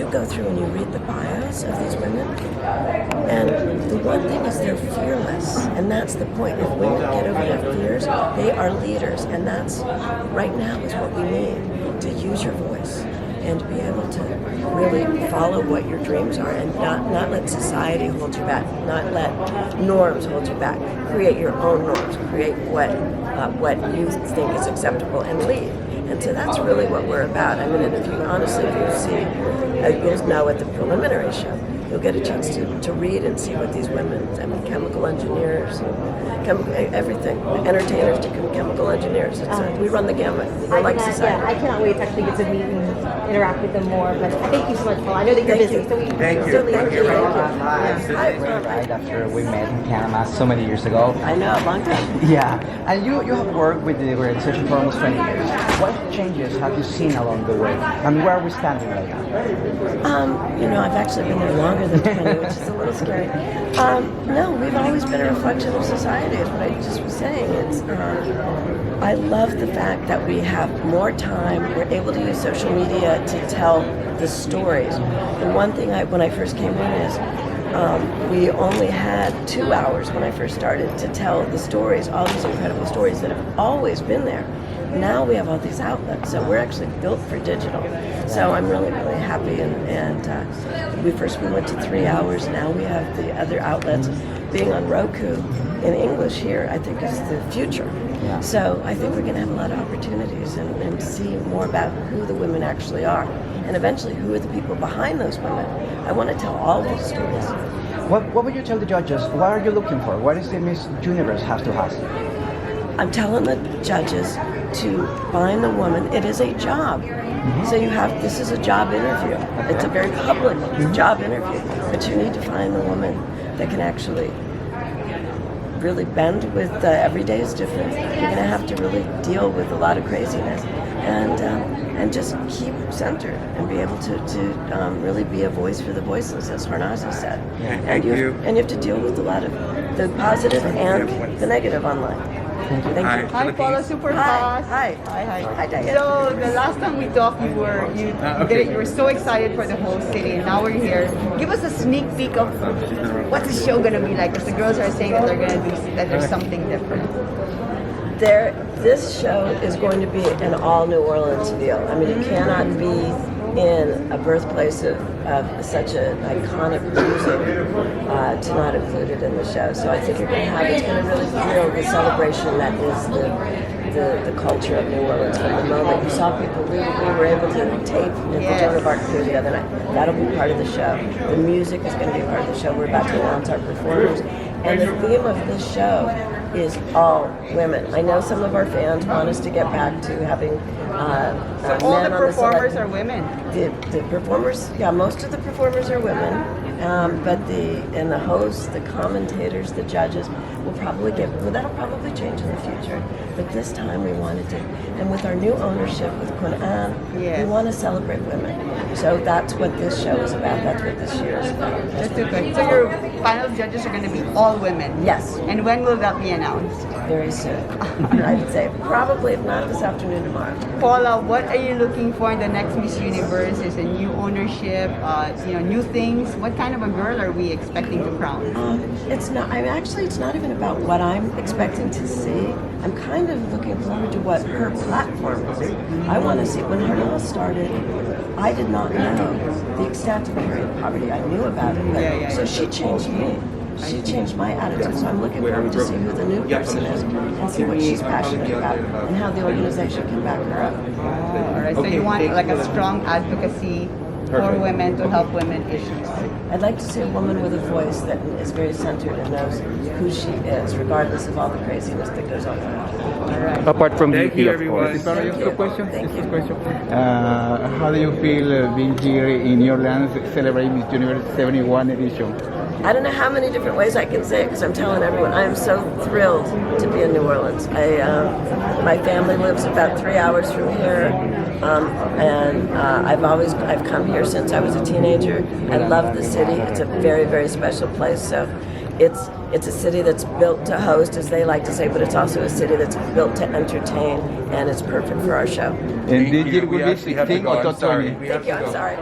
you go through and you read the bios of these women, and the one thing is they're fearless, and that's the point. If women get over their fears, they are leaders, and that's right now is what we need, to use your voice and to be able to really follow what your dreams are, and not let society hold you back, not let norms hold you back. Create your own norms, create what you think is acceptable, and lead. And so that's really what we're about. I mean, if you see, you'll know at the preliminary show, you'll get a chance to read and see what these women, I mean, chemical engineers, everything, entertainers to chemical engineers. We run the gamut. We're like society. I cannot wait to actually get to meet and interact with them more. But thank you so much, Paula. I know that you're busy. Thank you. Right after we met in Panama so many years ago. I know, a long time. Yeah, and you have worked with the organization for almost 20 years. What changes have you seen along the way, and where are we standing right now? I've actually been there longer than 20, which is a little scary. No, we've always been a reflection of society, is what I just was saying. I love the fact that we have more time. We're able to use social media to tell the stories. And one thing when I first came in is we only had 2 hours when I first started to tell the stories, all these incredible stories that have always been there. Now we have all these outlets, so we're actually built for digital. So I'm really, really happy. And we went to 3 hours. Now we have the other outlets. Being on Roku in English here, I think, is the future. Yeah. So I think we're going to have a lot of opportunities and see more about who the women actually are, and eventually who are the people behind those women. I want to tell all those stories. What would you tell the judges? What are you looking for? What is the Miss Universe has to have? I'm telling the judges to find the woman. It is a job. So this is a job interview. It's a very public job interview, but you need to find the woman that can actually really bend with every day is different. You're going to have to really deal with a lot of craziness, and just keep centered and be able to really be a voice for the voiceless, as Harnazi said. And you have to deal with a lot of the positive and the negative online. Thank you. Hi, Paula, super fast. Hi, Diane. So the last time we talked, you were so excited for the whole city, and now we're here. Give us a sneak peek of what's the show gonna be like, because the girls are saying that there's something different. This show is going to be an all New Orleans feel. I mean, it cannot be in a birthplace of such an iconic music to not include it in the show. So I think it's going to really feel the celebration that is the culture of New Orleans from the moment. You saw people, we were able to tape the Joan of Arc crew the other night. That'll be part of the show. The music is going to be part of the show. We're about to announce our performers. And the theme of this show is all women. I know some of our fans want us to get back to having so all the performers are women. The performers, most of the performers are women, but the hosts, the commentators, the judges that'll probably change in the future. But this time we wanted to, and with our new ownership with Quran, we want to celebrate women. So that's what this show is about. That's what this year is about. That's good. So your final judges are going to be all women. Yes. And when will that be announced? Very soon. I'd say probably, if not this afternoon, tomorrow. Paula, what are you looking for in the next Miss Universe? Is a new ownership, new things? What kind of a girl are we expecting to crown? It's not even about what I'm expecting to see. I'm kind of looking forward to what her platform is. I want to see, when Harnell started, I did not know the extent of period poverty. I knew about it, so she changed me. She changed my attitude, so I'm looking forward to see who the new person is and see what she's passionate about and how the organization can back her up. All right, so you want like a strong advocacy for women to help women issues. I'd like to see a woman with a voice that is very centered and knows who she is, regardless of all the craziness that goes on around her. All right. Apart from Thank beauty, you, of everyone. course. Thank you. Thank you. How do you feel being here in New Orleans celebrating Miss Universe 71 edition? I don't know how many different ways I can say it, because I'm telling everyone I am so thrilled to be in New Orleans. My family lives about 3 hours from here, and I've come here since I was a teenager. I love the city. It's a very, very special place. So it's a city that's built to host, as they like to say, but it's also a city that's built to entertain, and it's perfect for our show. And did you We actually have to go. I'm sorry. Thank you. I'm sorry.